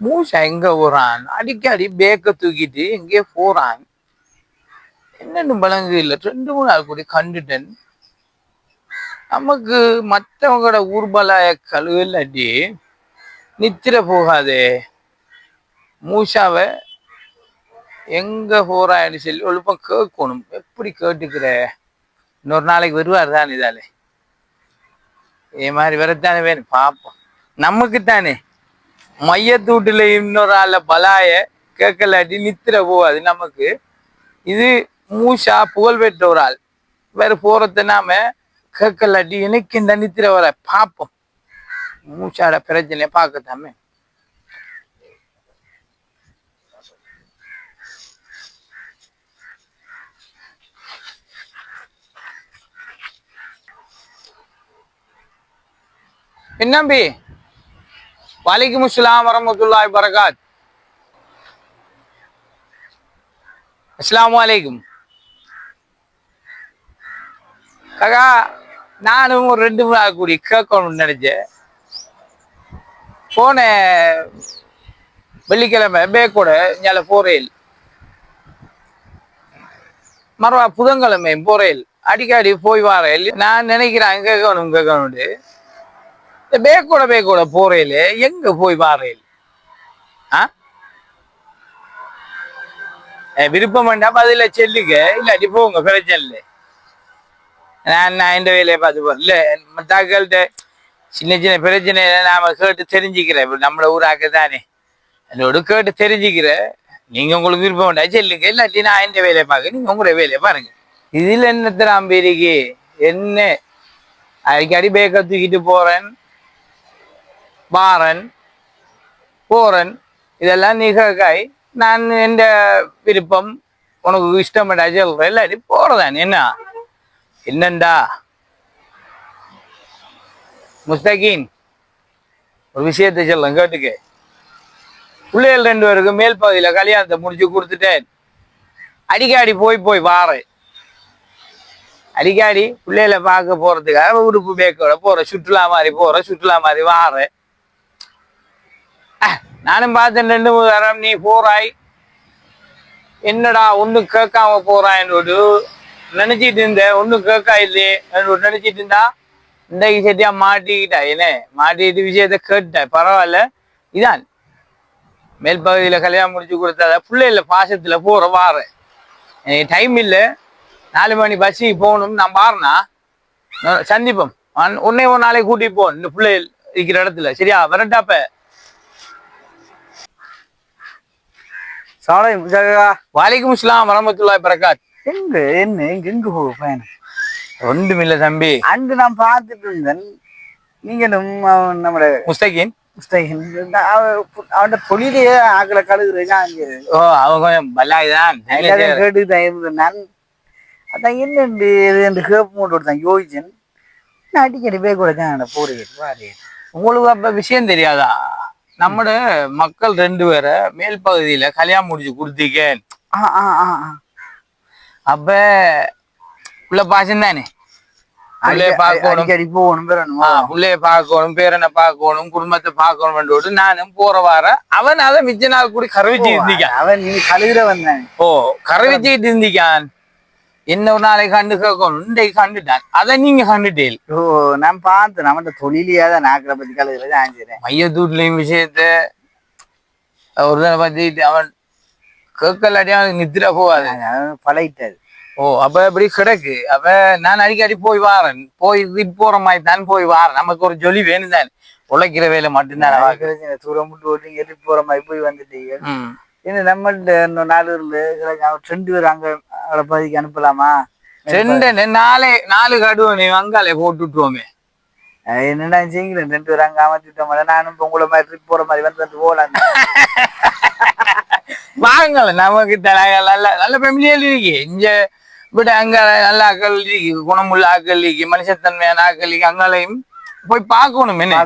மூசா எங்க போறான்? அடிக்கடி பேக்க தூக்கிட்டு எங்கே போறான்? என்னன்னு பழங்கு இல்லை. 2 3 நாள் கூடி கண்டுட்டேன். நமக்கு மற்றவங்களோட ஊர்பலாய கழுவு இல்லாட்டி நித்திர போகாதே. மூசாவை எங்க போறான்னு சொல்லி ஒழுப்பம் கேட்கணும். எப்படி கேட்டுக்கிற? இன்னொரு நாளைக்கு வருவார் தான் இதாலே. மாதிரி வரத்தானே வேணும். பார்ப்போம். நமக்குத்தானே மையத்தூட்டுல இன்னொரு ஆள பலாய கேட்கலாட்டி நித்திர போகாது நமக்கு. இது மூசா புகழ்பெற்ற ஒரு ஆள். வேற போறத நாம கேட்கலாட்டி எனக்கு இந்த நித்திர வர பார்ப்போம். மூசாட பிரச்சனைய பார்க்கத்தாமே. என்னம்பி? வலைக்கும் அஸ்ஸலாம் வரஹ்மத்துல்லாஹி வபரகாத். அஸ்ஸலாமு அலைக்கும். காக்கா, நானும் ஒரு 2 3 நாள் கூடி கேட்கணும்னு நினைச்சேன். போன வெள்ளிக்கிழமை பேக்கோட இங்கே போறேன். மறுவா புதன்கிழமை போறேன். அடிக்கடி போய் வாரேன். நான் நினைக்கிறேன் கேட்கணும்னு. பேக்கோட போறேன். எங்க போய் வாரேன்? விருப்பம் வேண்டாம் பதில செல்லுங்க, இல்லாட்டி போங்க, பிரச்சனை இல்லை. நான் இந்த வேலையை பார்த்து போறேன். இல்லை மத்தாக்கள்கிட்ட சின்ன சின்ன பிரச்சனை நாம கேட்டு தெரிஞ்சுக்கிறேன். நம்மள ஊராக்க தானே, அதோட கேட்டு தெரிஞ்சுக்கிறேன். நீங்க உங்களுக்கு விருப்பம் வேண்டாம் செல்லுங்க, இல்லாட்டி நான் இந்த வேலையை பார்க்க, நீங்க உங்களோட வேலையை பாருங்க. இதுல என்ன திராம்பிரிக்கு என்ன? அடிக்கடி பேக்க தூக்கிட்டு போறேன் வாரன் போறன், இதெல்லாம் நிகழ்காய். நான் எந்த விருப்பம் உனக்கு இஷ்டம் சொல்றேன், இல்லாட்டி போறதான். என்னண்டா முஸ்தகீன், ஒரு விஷயத்தை சொல்ல கேட்டுக்க. பிள்ளைகள் 2 பேருக்கு மேல் பகுதியில கல்யாணத்தை முடிச்சு கொடுத்துட்டேன். அடிக்கடி போய் வாரேன். அடிக்கடி பிள்ளைகளை பார்க்க போறதுக்காக உடுப்பு பேக்கோட போற, சுற்றுலா மாதிரி வாரேன். நானும் பார்த்தேன் 2 3 தரம் நீ போறாய். என்னடா ஒன்னும் கேட்காம போறான்னு நினைச்சிட்டு இருந்தேன். ஒன்னும் கேட்கா இல்லையே நினைச்சிட்டு இருந்தா இந்த விஷயத்தையா மாட்டிக்கிட்டா. என்ன மாட்டிட்டு விஷயத்த கேட்டா பரவாயில்ல. இதான் மேல் பகுதியில கல்யாணம் முடிச்சு கொடுத்தாத பிள்ளைல பாசத்துல போற வாரேன். எனக்கு டைம் இல்லை. 4 மணி பஸ்ஸுக்கு போகணும். நான் பாருனா சந்திப்போம். ஒன்னே ஒரு நாளைக்கு கூட்டிட்டு போகணும் இந்த பிள்ளை இருக்கிற இடத்துல. சரியா? வரட்டாப்ப. வலைக்கும் அஸ்ஸலாம் வரஹ்மத்துல்லாஹி வபரகாத். எங்க போக பயணம்? ஒன்றுமில்ல தம்பி, அங்கு நான் பார்த்துட்டு இருந்தேன். நீங்களும் நம்மட முஸ்தகீன் அவன் தொழிலையே ஆக்களை கழுகுறேன். ஓ, அவங்க கொஞ்சம் பல்லாய்தான் கேட்டுதான் இருந்தேன் நான். அதான் என்னண்டு என்று கேப்பு மூட்டு கொடுத்தேன். யோசிச்சேன். நான் அடிக்கடி போய் கூட தான் போறேன். உங்களுக்கு அப்ப விஷயம் தெரியாதா? நம்மட மக்கள் 2 பேரை மேல் பகுதியில கல்யாணம் முடிச்சு கொடுத்தீங்க. அப்ப உள்ள பாசம் தானே. பிள்ளைய பார்க்கணும், பிள்ளைய பார்க்கணும், பேரனை பார்க்கணும், குடும்பத்தை பார்க்கணும். நானும் போற வார அவன் அதை மிச்ச நாள் கூட கரவிச்சு இருந்திக்கான். அவன் நீ கழுகுற வந்தான். ஓ, கரவிச்சுட்டு இருந்திக்கான். என்ன ஒரு நாளைக்கு கண்டு கேட்கணும், இன்றைக்கு கண்டுட்டான். அதை நீங்க கண்டுட்டேன். ஓ, நான் பார்த்தேன். நம்மகிட்ட தொழிலையாதான் நாக்களை பத்தி கழுகுறது ஆஞ்சிறேன். மையத்தூட்லையும் விஷயத்த ஒரு தடவை பத்தி அவன் கேட்கலாட்டி அவனுக்கு நித்திர போவாது, பழகிட்டாரு. ஓ, அப்ப இப்படி கிடக்கு. அப்ப நான் அடிக்கடி போய் வாரேன். போற மாதிரி தான் போய் வாரேன். நமக்கு ஒரு ஜொலி வேணும் தான். உழைக்கிற வேலை மட்டும்தான். தூரம் விட்டு ஓட்டி எட்டு போற மாதிரி போய் வந்துட்டீங்க. என்ன நம்மள்ட்ட இன்னும் 4 2 பேர் அங்க பகுதிக்கு அனுப்பலாமா? 4 கடுவை நீ அங்காலே போட்டு விட்டுருவோமே. என்னடா செய்யுங்களேன், 2 பேர் அங்க அமைச்சுட்டோம். நானும் உங்களை மாதிரி ட்ரிப் போற மாதிரி வந்து போகலாம். வாங்கல, நமக்கு நல்ல நல்ல ஃபேமிலியா இருக்கு இங்க. விட அங்க நல்ல ஆக்கள் இருக்கு, குணமுள்ள ஆக்கள் இருக்கு, மனுஷத்தன்மையான ஆக்கள் இருக்கு. அங்காலையும் போய் பார்க்கணும். என்ன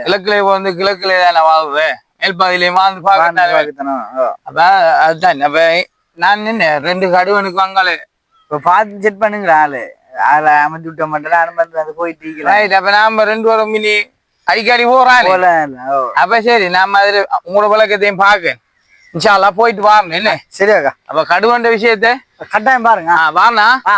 கிழக்குல வந்து கிழக்குல தானே வாழ்றேன். மேல்பாதிலையும் வாழ்ந்து பார்க்கணும். அப்ப அதுதான். அப்ப நான் என்ன 2 கடுவனுக்கு அங்கால இப்ப பார்த்து செட் பண்ணுங்களா? ஆளை அமைச்சு விட்ட மாட்டேன். அனுமதி போயிட்டு. அப்ப நாம 2 வாரம் மினி அடிக்கடி போறானே போல ஓ அப்ப சரி நம்ம அதுல உங்களோட பழக்கத்தையும் பார்க்க இன்ஷா அல்லாஹ் போயிட்டு வாங்க என்ன சரி அக்கா அப்ப கடுவண்ட விஷயத்த கட்டாயம் பாருங்க வாண்ணா ஆ